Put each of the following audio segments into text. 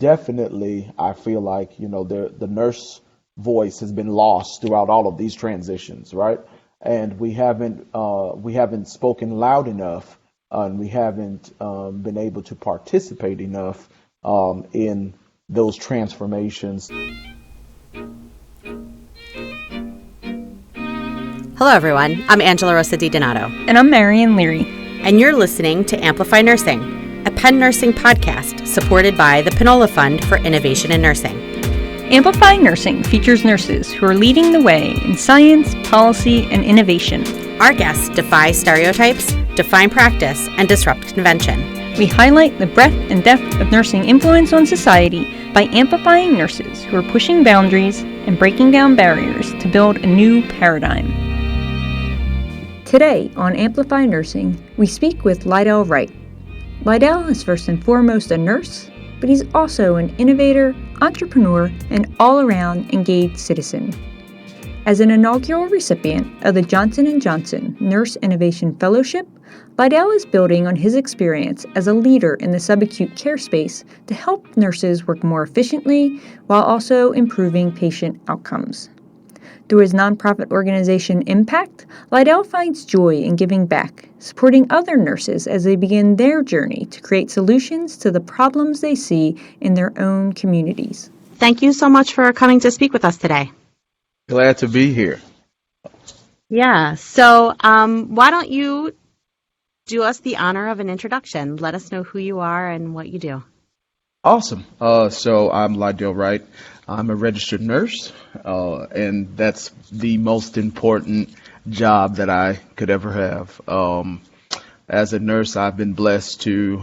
definitely, I feel like, the nurse voice has been lost throughout all of these transitions, right? And we haven't spoken loud enough, and we haven't been able to participate enough in those transformations. Hello, everyone. I'm Angela Rosa Donato. And I'm Marian Leary. And you're listening to Amplify Nursing, a Penn nursing podcast supported by the Panola Fund for Innovation in Nursing. Amplify Nursing features nurses who are leading the way in science, policy, and innovation. Our guests defy stereotypes, define practice, and disrupt convention. We highlight the breadth and depth of nursing influence on society by amplifying nurses who are pushing boundaries and breaking down barriers to build a new paradigm. Today on Amplify Nursing, we speak with Lydel Wright. Lydel is first and foremost a nurse, but he's also an innovator, entrepreneur, and all-around engaged citizen. As an inaugural recipient of the Johnson & Johnson Nurse Innovation Fellowship, Lydel is building on his experience as a leader in the subacute care space to help nurses work more efficiently while also improving patient outcomes. Through his nonprofit organization Impact, Lydel finds joy in giving back, supporting other nurses as they begin their journey to create solutions to the problems they see in their own communities. Thank you so much for coming to speak with us today. Glad to be here. Yeah, so why don't you do us the honor of an introduction? Let us know who you are and what you do. Awesome. So I'm Lydel Wright. I'm a registered nurse, and that's the most important job that I could ever have. As a nurse, I've been blessed to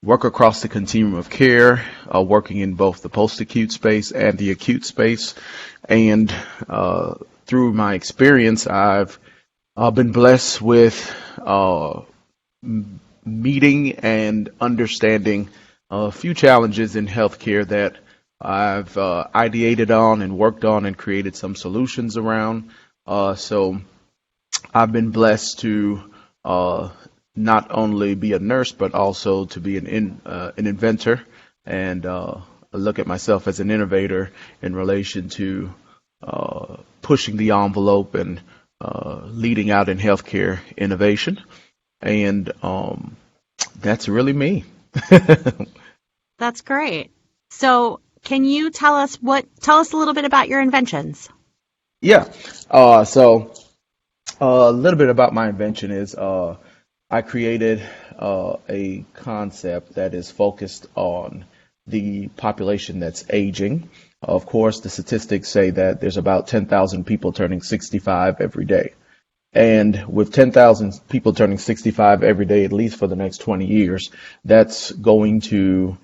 work across the continuum of care, working in both the post-acute space and the acute space. And through my experience, I've been blessed with meeting and understanding a few challenges in healthcare that I've ideated on and worked on and created some solutions around. So I've been blessed to not only be a nurse, but also to be an inventor, and look at myself as an innovator in relation to pushing the envelope and leading out in healthcare innovation. And that's really me. That's great. So can you tell us a little bit about your inventions? Yeah. So a little bit about my invention is I created a concept that is focused on the population that's aging. Of course, the statistics say that there's about 10,000 people turning 65 every day. And with 10,000 people turning 65 every day, at least for the next 20 years, that's going to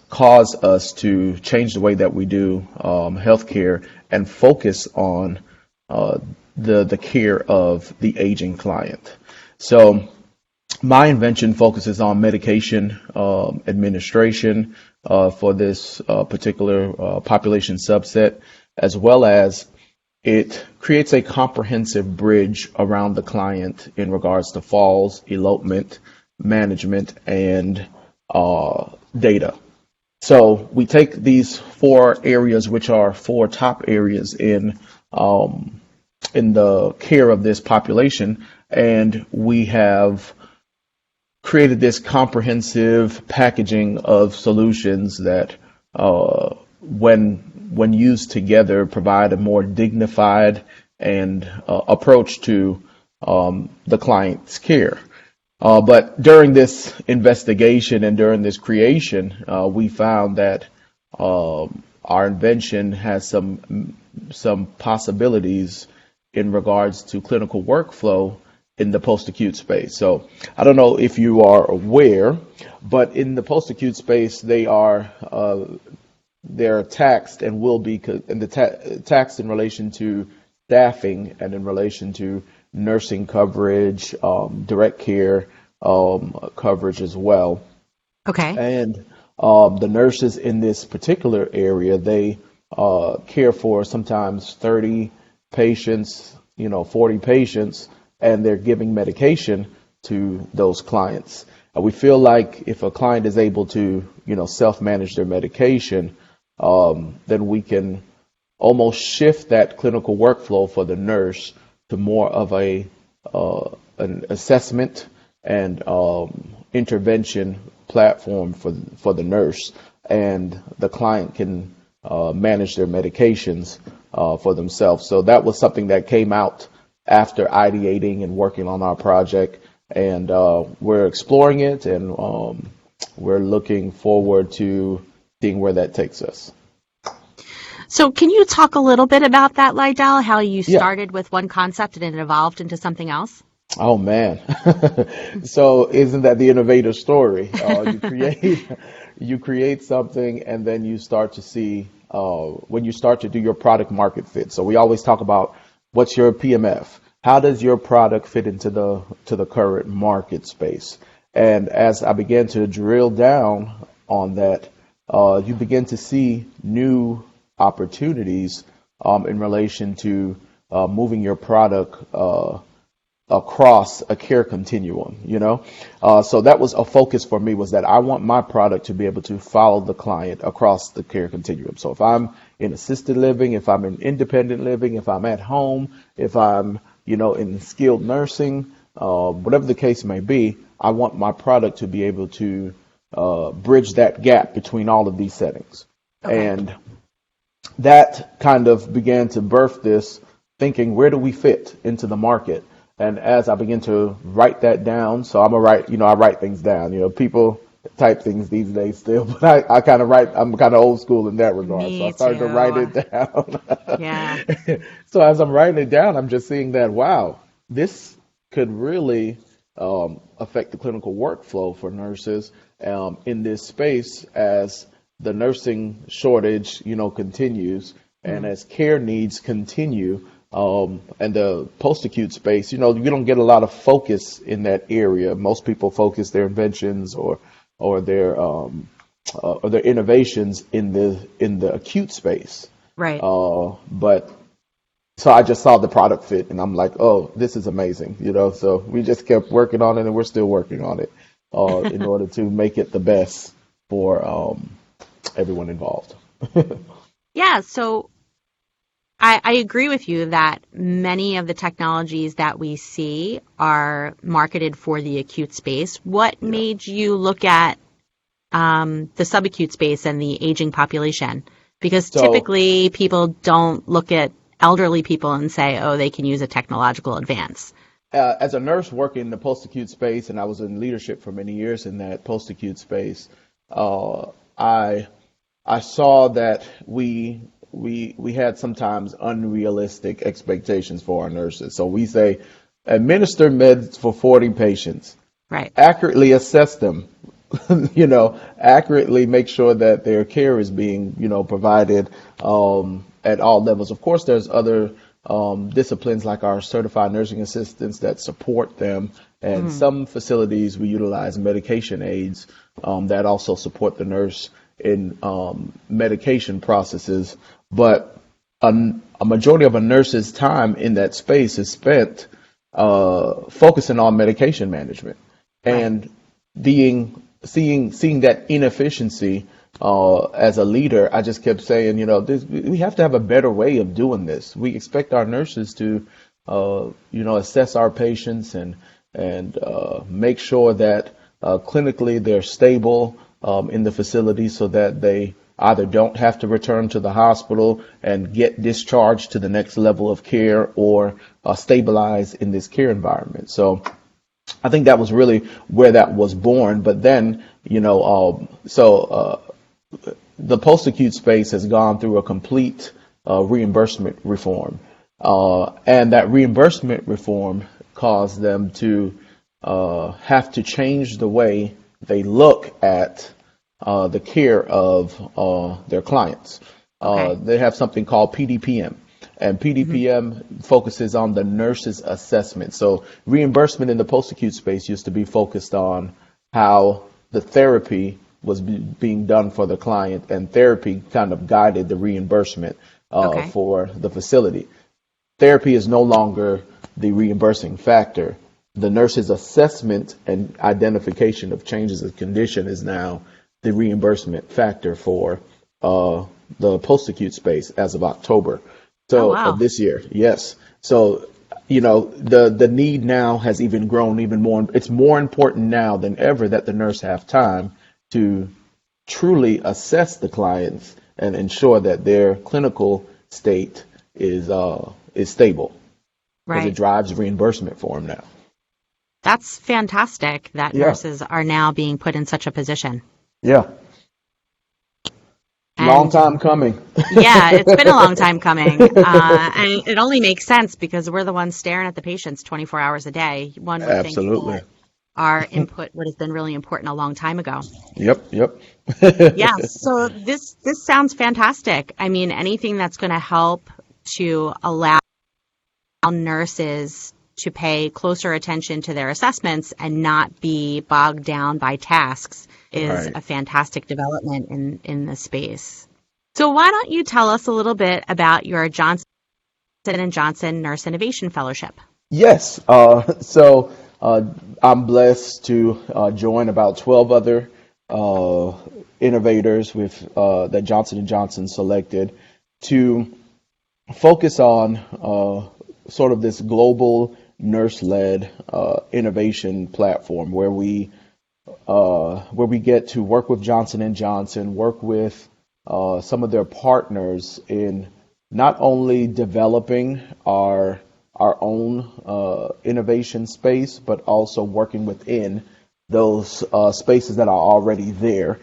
cause us to change the way that we do healthcare and focus on the care of the aging client. So my invention focuses on medication administration for this particular population subset, as well as it creates a comprehensive bridge around the client in regards to falls, elopement, management, and data. So we take these four areas, which are four top areas in the care of this population, and we have created this comprehensive packaging of solutions that, when used together, provide a more dignified and approach to the client's care. But during this investigation and during this creation, we found that our invention has some possibilities in regards to clinical workflow in the post-acute space. So I don't know if you are aware, but in the post-acute space, they're taxed and will be taxed in relation to staffing and in relation to nursing coverage, direct care coverage as well. Okay. And the nurses in this particular area, they care for sometimes 30 patients, 40 patients, and they're giving medication to those clients. We feel like if a client is able to, self-manage their medication, then we can almost shift that clinical workflow for the nurse to more of an assessment and intervention platform for the nurse, and the client can manage their medications for themselves. So that was something that came out after ideating and working on our project, and we're exploring it, and we're looking forward to seeing where that takes us. So can you talk a little bit about that, Lydel, how you Yeah. started with one concept and it evolved into something else? Oh man. So isn't that the innovator story? You create something, and then you start to see when you start to do your product market fit. So we always talk about what's your PMF? How does your product fit into the current market space? And as I began to drill down on that, you begin to see new opportunities in relation to moving your product across a care continuum, So that was a focus for me, was that I want my product to be able to follow the client across the care continuum. So if I'm in assisted living, if I'm in independent living, if I'm at home, if I'm, in skilled nursing, whatever the case may be, I want my product to be able to bridge that gap between all of these settings. Okay. And that kind of began to birth this thinking, where do we fit into the market? And as I begin to write that down, so I write things down. People type things these days still, but I kind of write. I'm kind of old school in that regard. Me so I started too. to write it down. Yeah. So as I'm writing it down, I'm just seeing that, wow, this could really affect the clinical workflow for nurses in this space as the nursing shortage, continues, and as care needs continue. And the post-acute space, you don't get a lot of focus in that area. Most people focus their inventions or their innovations in the acute space. Right. But so I just saw the product fit, and I'm like, oh, this is amazing. So we just kept working on it, and we're still working on it in order to make it the best for everyone involved. Yeah. So I agree with you that many of the technologies that we see are marketed for the acute space. What made you look at the subacute space and the aging population? Because typically people don't look at elderly people and say, oh, they can use a technological advance. As a nurse working in the post-acute space, and I was in leadership for many years in that post-acute space, I saw that we had sometimes unrealistic expectations for our nurses. So we say, administer meds for 40 patients. Right. Accurately assess them. Accurately make sure that their care is being, provided at all levels. Of course, there's other disciplines like our certified nursing assistants that support them. And some facilities we utilize medication aids that also support the nurse in medication processes. But a majority of a nurse's time in that space is spent focusing on medication management, and seeing that inefficiency. As a leader, I just kept saying, we have to have a better way of doing this. We expect our nurses to, assess our patients and make sure that clinically they're stable in the facility, so that they either don't have to return to the hospital and get discharged to the next level of care, or stabilize in this care environment. So I think that was really where that was born. But then, the post-acute space has gone through a complete reimbursement reform. And that reimbursement reform caused them to have to change the way they look at the care of their clients. Okay. They have something called PDPM. And PDPM focuses on the nurse's assessment. So reimbursement in the post-acute space used to be focused on how the therapy was being done for the client, and therapy kind of guided the reimbursement for the facility. Therapy is no longer the reimbursing factor. the nurse's assessment and identification of changes of condition is now the reimbursement factor for the post-acute space as of October. Oh, So of wow. this year, yes. So, the need now has even grown even more. It's more important now than ever that the nurse have time to truly assess the clients and ensure that their clinical state is stable, because it Right. drives reimbursement for them now. That's fantastic that Yeah, nurses are now being put in such a position. yeah. Long And time coming. yeah, it's been a long time coming. And it only makes sense because we're the ones staring at the patients 24 hours a day. One would think Absolutely. that our input would have been really important a long time ago. Yep, yep. Yeah, so this sounds fantastic. I mean, anything that's going to help to allow nurses to pay closer attention to their assessments and not be bogged down by tasks is Right. a fantastic development in this space. So why don't you tell us a little bit about your Johnson and Johnson Nurse Innovation Fellowship? Yes. I'm blessed to join about 12 other uh, innovators with that Johnson and Johnson selected to focus on sort of this global nurse-led innovation platform where we get to work with Johnson and Johnson, work with some of their partners in not only developing our own innovation space, but also working within those spaces that are already there,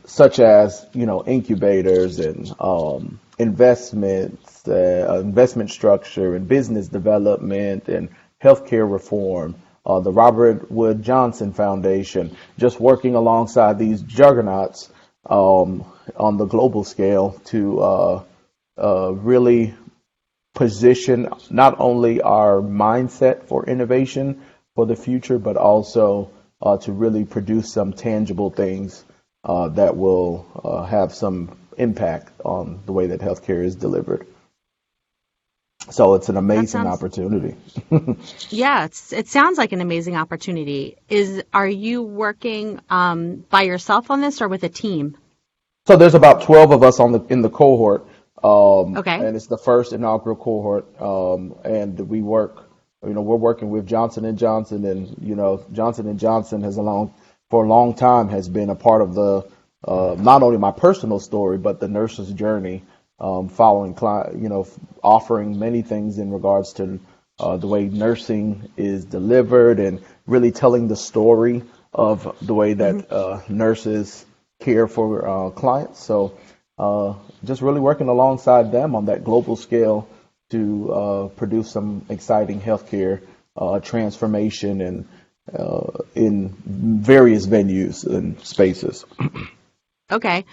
such as incubators and investments, investment structure, and business development and healthcare reform. The Robert Wood Johnson Foundation, just working alongside these juggernauts on the global scale to really position not only our mindset for innovation for the future, but also to really produce some tangible things that will have some impact on the way that healthcare is delivered. So it's an That amazing sounds, opportunity. yeah, it sounds like an amazing opportunity. Are you working by yourself on this or with a team? So there's about 12 of us in the cohort, Okay. and it's the first inaugural cohort. And we're working with Johnson and Johnson, and Johnson and Johnson for a long time has been a part of the not only my personal story but the nurse's journey, following offering many things in regards to the way nursing is delivered and really telling the story of the way Hmm. that nurses care for clients. So just really working alongside them on that global scale to produce some exciting healthcare transformation and in various venues and spaces. Okay.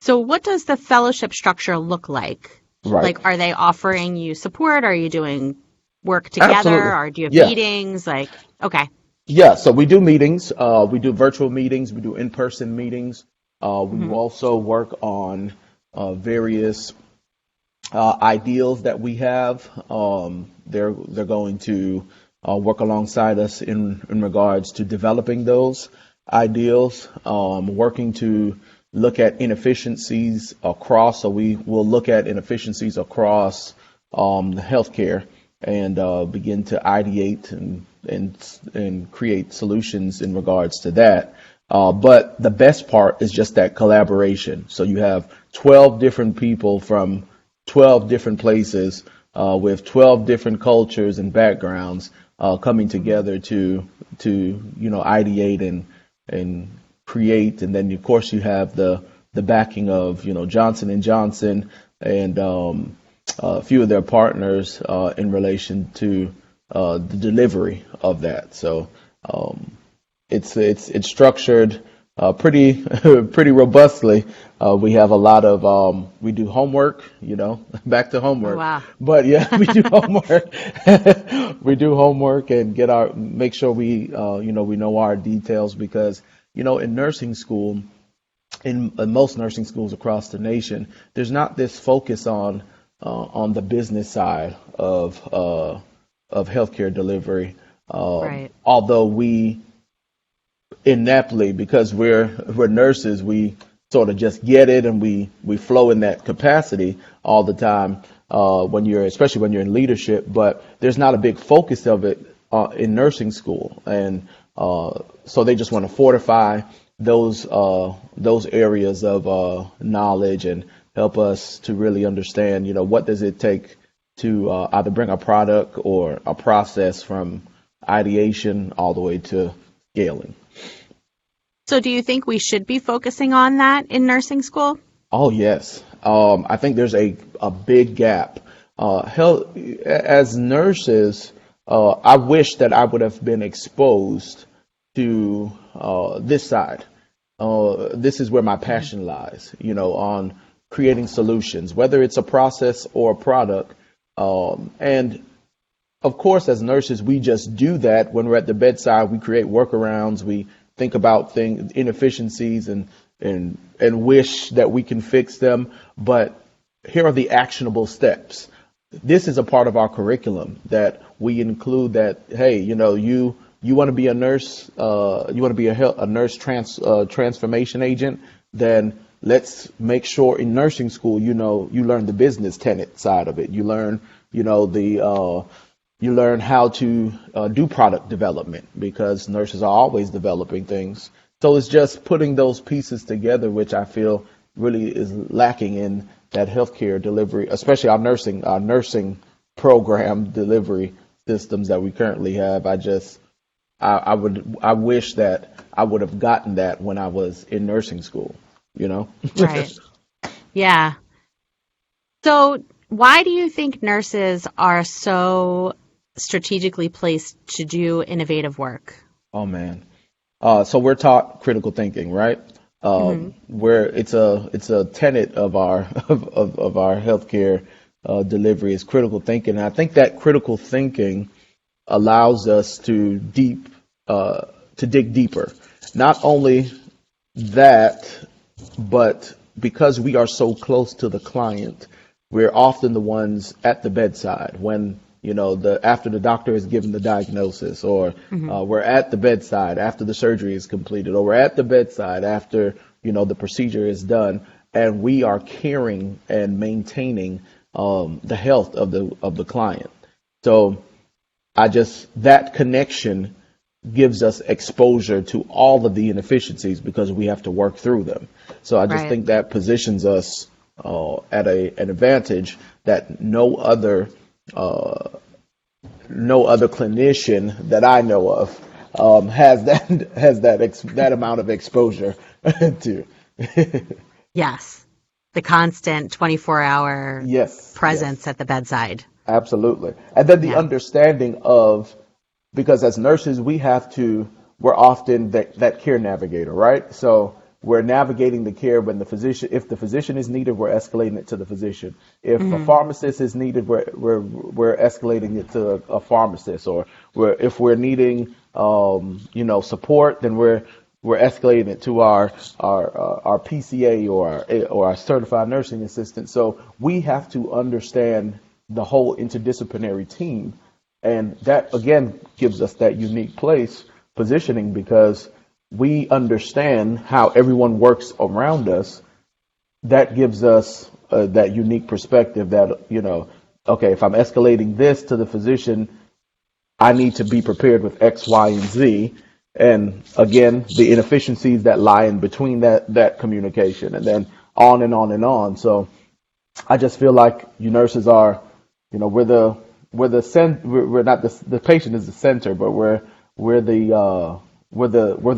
So what does the fellowship structure look like? Right. Like, are they offering you support? Are you doing work Absolutely. together? Or do you have Yeah. meetings? Like, okay. Yeah, so we do meetings. We do virtual meetings. We do in-person meetings. We Hmm. also work on various ideals that we have. They're going to work alongside us in regards to developing those ideals, working to look at inefficiencies across. So we will look at inefficiencies across healthcare and begin to ideate and create solutions in regards to that. But the best part is just that collaboration. So you have 12 different people from 12 different places with 12 different cultures and backgrounds coming together to ideate and create. And then of course you have the backing of Johnson and Johnson and a few of their partners in relation to the delivery of that. So it's structured pretty pretty robustly. We have a lot of we do homework, back to Oh, homework. wow. But yeah, we do homework. We do homework and make sure we know our details, because in nursing school, in most nursing schools across the nation, there's not this focus on the business side of healthcare delivery. Right. Although we ineptly, because we're nurses, we sort of just get it and we flow in that capacity all the time, when you're, especially when you're in leadership, but there's not a big focus of it in nursing school. And so they just want to fortify those areas of knowledge and help us to really understand, what does it take to either bring a product or a process from ideation all the way to scaling. So do you think we should be focusing on that in nursing school? Oh, yes. I think there's a big gap. As nurses, I wish that I would have been exposed to this side. This is where my passion lies, on creating solutions, whether it's a process or a product. And of course, as nurses, we just do that when we're at the bedside. We create workarounds. We think about inefficiencies and wish that we can fix them. But here are the actionable steps. This is a part of our curriculum that we include that, hey, you want to be a nurse, you want to be a nurse transformation agent, then let's make sure in nursing school, you learn the business tenet side of it. You learn, you learn how to do product development, because nurses are always developing things. So it's just putting those pieces together, which I feel really is lacking in that healthcare delivery, especially our nursing program delivery systems that we currently have. I wish that I would have gotten that when I was in nursing school, Right. Yeah. So why do you think nurses are so strategically placed to do innovative work? Oh man. So we're taught critical thinking, right? Where it's a tenet of our of our healthcare delivery is critical thinking. And I think that critical thinking allows us to dig deeper. Not only that, but because we are so close to the client, we're often the ones at the bedside when after the doctor has given the diagnosis, or we're at the bedside after the surgery is completed, or we're at the bedside after the procedure is done, and we are caring and maintaining the health of the client. So that connection gives us exposure to all of the inefficiencies because we have to work through them. So I just think that positions us at an advantage that no other clinician that I know of has that amount of exposure to. Yes. The constant 24-hour presence at the bedside. Absolutely. And then the understanding of, because as nurses, we're often that care navigator, right? So we're navigating the care when if the physician is needed, we're escalating it to the physician. If a pharmacist is needed, we're escalating it to a pharmacist. Or if we're needing, support, then we're escalating it to our PCA or our certified nursing assistant. So we have to understand the whole interdisciplinary team. And that, again, gives us that unique positioning, because we understand how everyone works around us. That gives us that unique perspective that, okay, if I'm escalating this to the physician, I need to be prepared with X, Y, and Z. And again, the inefficiencies that lie in between that communication, and then on and on and on. So I just feel like you nurses are, we're not the patient is the center, but we're the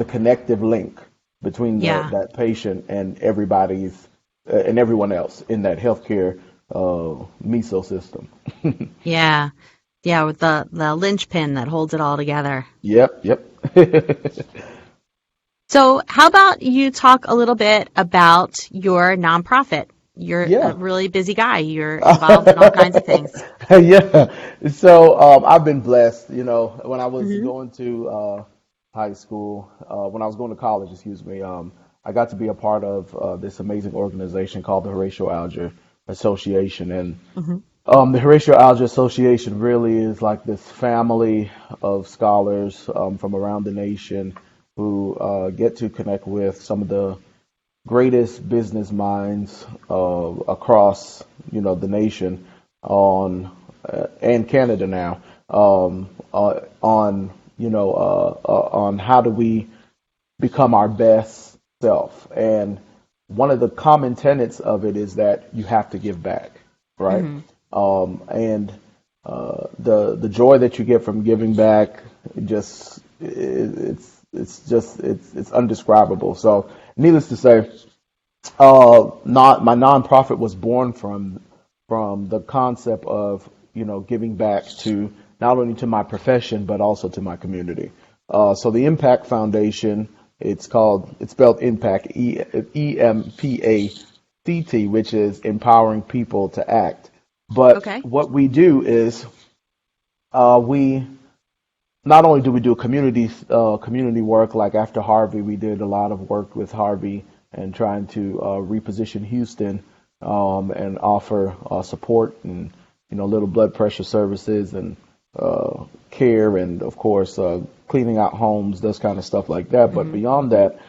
connective link between that patient and everyone else in that healthcare meso system. Yeah, with the linchpin that holds it all together. Yep. So how about you talk a little bit about your nonprofit? You're a really busy guy. You're involved in all kinds of things. Yeah. So I've been blessed. When I was going to high school, when I was going to college, I got to be a part of this amazing organization called the Horatio Alger Association. And The Horatio Alger Association really is like this family of scholars from around the nation who get to connect with some of the greatest business minds across, the nation on and Canada now on how do we become our best self. And one of the common tenets of it is that you have to give back, right? Mm-hmm. And the joy that you get from giving back, it's undescribable. So, needless to say, not my nonprofit was born from the concept of giving back to not only to my profession but also to my community. So the Impact Foundation, it's spelled Impact, EMPACT, which is empowering people to act. But Okay. what we do is we not only do we do community work, like after Harvey, we did a lot of work with Harvey and trying to reposition Houston and offer support and little blood pressure services and care and of course cleaning out homes, this kind of stuff like that. But Mm-hmm. beyond that,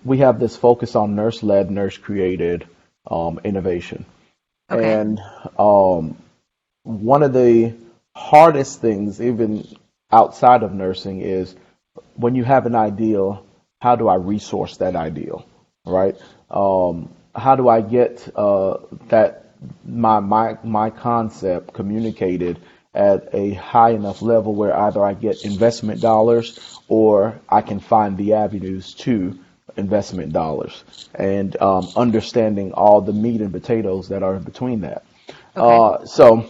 we have this focus on nurse-led, nurse-created innovation. Okay. And one of the hardest things, even outside of nursing, is when you have an ideal, how do I resource that ideal, right? How do I get that my concept communicated at a high enough level where either I get investment dollars or I can find the avenues to investment dollars, and understanding all the meat and potatoes that are in between that. Okay. So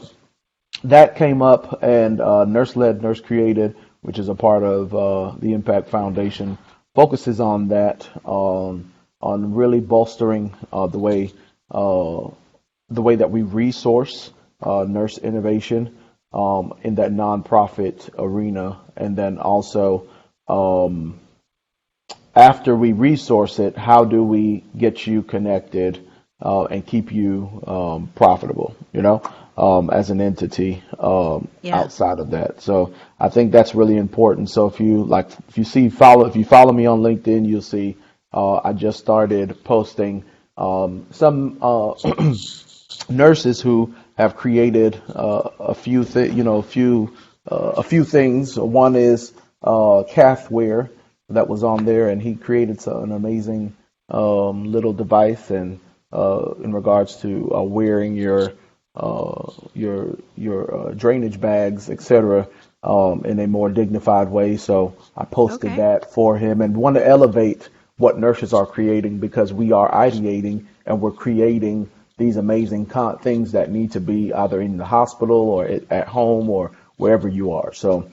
that came up, and Nurse-Led, Nurse-Created, which is a part of the Impact Foundation, focuses on that, on really bolstering the way that we resource nurse innovation in that nonprofit arena, and then also after we resource it, how do we get you connected and keep you profitable, as an entity Yeah. outside of that. So I think that's really important. So if you follow me on LinkedIn, you'll see I just started posting some nurses who have created a few things. One is Kath Ware that was on there, and he created an amazing little device and in regards to wearing your drainage bags, etc., in a more dignified way. So I posted Okay. that for him and want to elevate what nurses are creating, because we are ideating and we're creating these amazing things that need to be either in the hospital or at home or wherever you are. So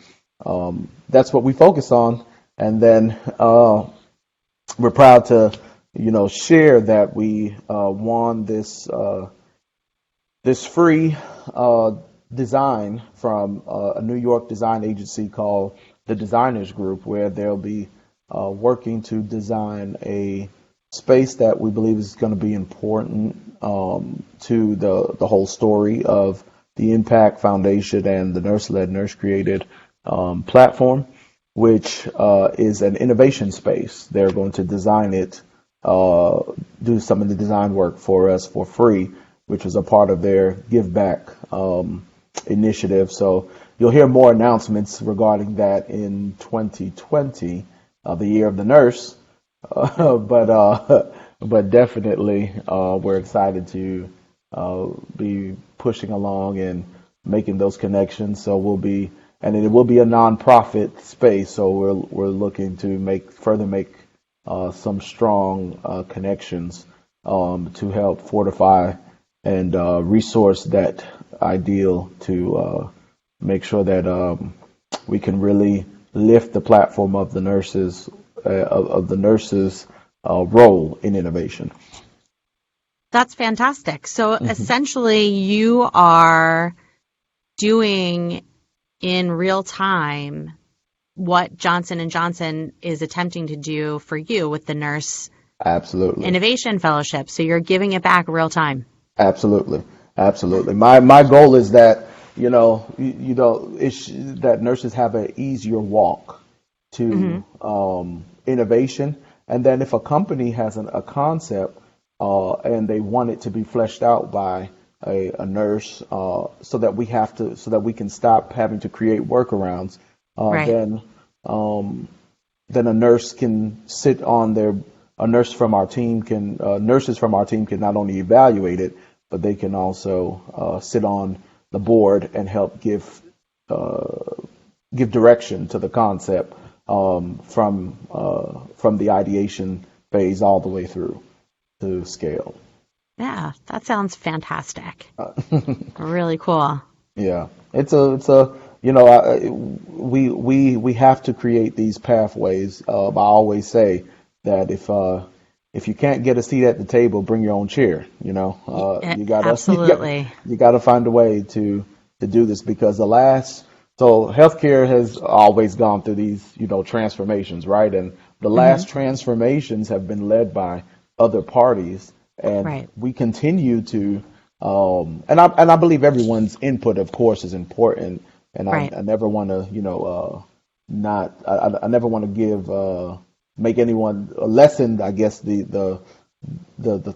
that's what we focus on. And then we're proud to, share that we won this free design from a New York design agency called the Designers Group, where they'll be working to design a space that we believe is going to be important to the whole story of the Impact Foundation and the Nurse-Led, Nurse-Created platform, which is an innovation space. They're going to design it, do some of the design work for us for free, which was a part of their Give Back initiative. So you'll hear more announcements regarding that in 2020, the year of the nurse. But definitely we're excited to be pushing along and making those connections. So and it will be a nonprofit space. So we're looking to make some strong connections to help fortify and resource that ideal to make sure that we can really lift the platform of the nurses role in innovation. That's fantastic. So essentially, you are doing in real time what Johnson & Johnson is attempting to do for you with the Nurse Absolutely. Innovation Fellowship. So you're giving it back real time. Absolutely. Absolutely. My goal is that, that nurses have an easier walk to innovation. And then if a company has a concept and they want it to be fleshed out by a nurse, so that we can stop having to create workarounds, Right. then a nurse can sit on a nurse from our team can nurses from our team can not only evaluate it, but they can also sit on the board and help give direction to the concept, from the ideation phase all the way through to scale. Yeah, that sounds fantastic. Really cool. Yeah, we have to create these pathways. I always say that if you can't get a seat at the table, bring your own chair. You gotta Absolutely. you gotta find a way to do this, because healthcare has always gone through these transformations, right? And the last transformations have been led by other parties, and Right. we continue to. And I believe everyone's input, of course, is important. And Right. I never want to, not. I never want to make anyone lessen, I guess, the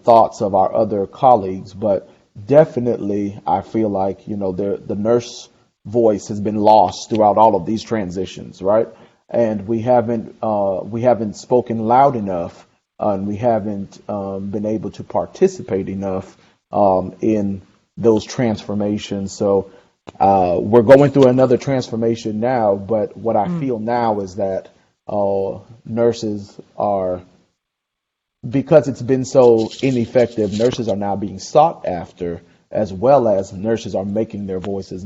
thoughts of our other colleagues. But definitely, I feel like the nurse voice has been lost throughout all of these transitions, right? And we haven't spoken loud enough, and we haven't been able to participate enough in those transformations. So we're going through another transformation now, but what I feel now is that nurses are, because it's been so ineffective, nurses are now being sought after, as well as nurses are making their voices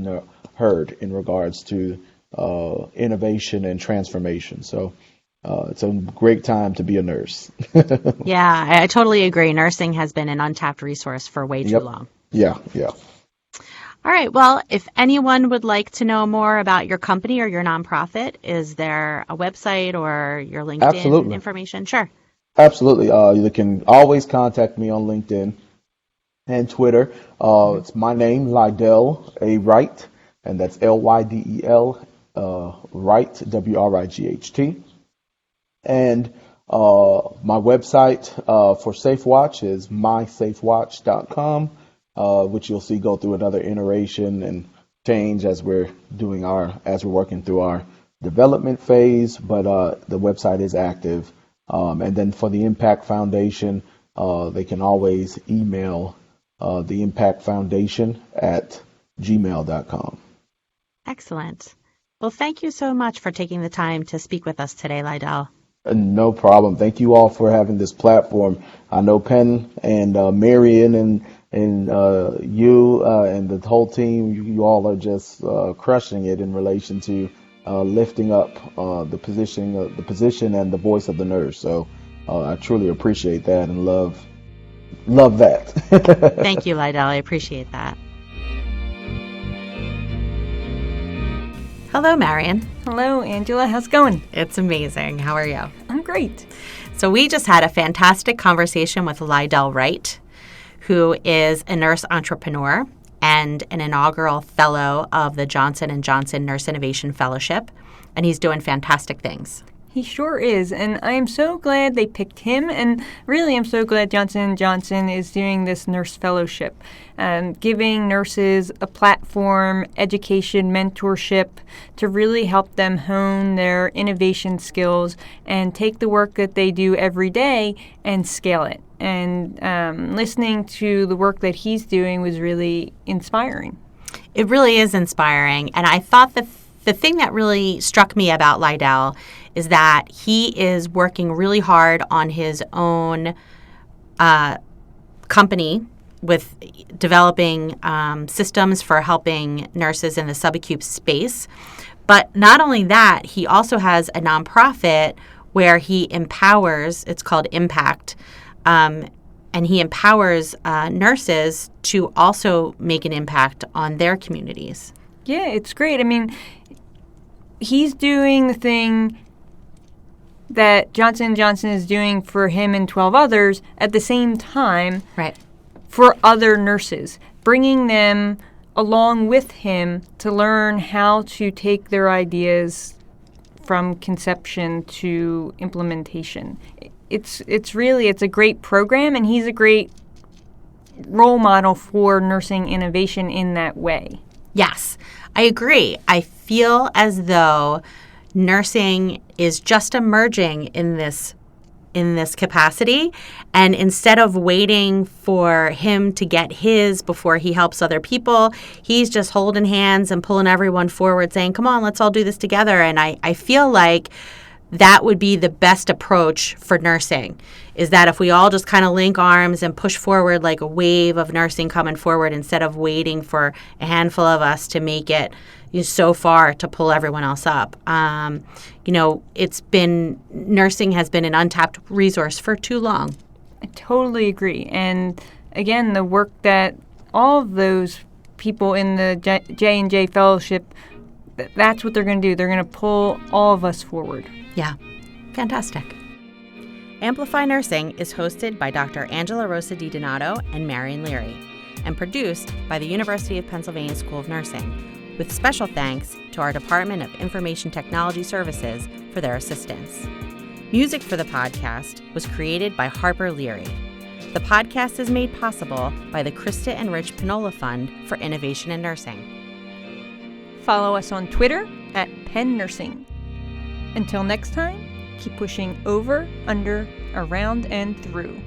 heard in regards to innovation and transformation. So it's a great time to be a nurse. Yeah, I totally agree. Nursing has been an untapped resource for way too Yep. long. Yeah. All right. Well, if anyone would like to know more about your company or your nonprofit, is there a website or your LinkedIn Absolutely. information? Sure. Absolutely. You can always contact me on LinkedIn and Twitter. It's my name, Lydel A. Wright, and that's Lydel Wright, Wright. And my website for SafeWatch is mysafewatch.com, which you'll see go through another iteration and change as we're working through our development phase. But the website is active. And then for the Impact Foundation, they can always email the Impact Foundation at gmail.com. Excellent. Well, thank you so much for taking the time to speak with us today, Lydel. No problem. Thank you all for having this platform. I know Penn and Marion and you and the whole team, you all are just crushing it in relation to lifting up the position and the voice of the nurse. So I truly appreciate that and love that. Thank you, Lydel. I appreciate that. Hello, Marion. Hello, Angela. How's it going? It's amazing. How are you? I'm great. So we just had a fantastic conversation with Lydel Wright, who is a nurse entrepreneur and an inaugural fellow of the Johnson & Johnson Nurse Innovation Fellowship, and he's doing fantastic things. He sure is, and I am so glad they picked him, and really I'm so glad Johnson & Johnson is doing this nurse fellowship, giving nurses a platform, education, mentorship to really help them hone their innovation skills and take the work that they do every day and scale it. And listening to the work that he's doing was really inspiring. It really is inspiring, and I thought the thing that really struck me about Lydel is that he is working really hard on his own company with developing systems for helping nurses in the subacute space. But not only that, he also has a nonprofit where he empowers, it's called Impact, and he empowers nurses to also make an impact on their communities. Yeah, it's great. I mean, he's doing the thing that Johnson & Johnson is doing for him and 12 others at the same time Right. for other nurses, bringing them along with him to learn how to take their ideas from conception to implementation. It's a great program, and he's a great role model for nursing innovation in that way. Yes, I agree. I feel as though nursing is just emerging in this capacity, and instead of waiting for him to get his before he helps other people, he's just holding hands and pulling everyone forward, saying, come on, let's all do this together. And I feel like that would be the best approach for nursing, is that if we all just kind of link arms and push forward like a wave of nursing coming forward, instead of waiting for a handful of us to make it so far to pull everyone else up. Nursing has been an untapped resource for too long. I totally agree. And again, the work that all of those people in the J&J Fellowship, that's what they're going to do. They're going to pull all of us forward. Yeah, fantastic. Amplify Nursing is hosted by Dr. Angela Rosa DiDonato and Marion Leary, and produced by the University of Pennsylvania School of Nursing, with special thanks to our Department of Information Technology Services for their assistance. Music for the podcast was created by Harper Leary. The podcast is made possible by the Krista and Rich Pinola Fund for Innovation in Nursing. Follow us on Twitter at Penn Nursing. Until next time, keep pushing over, under, around, and through.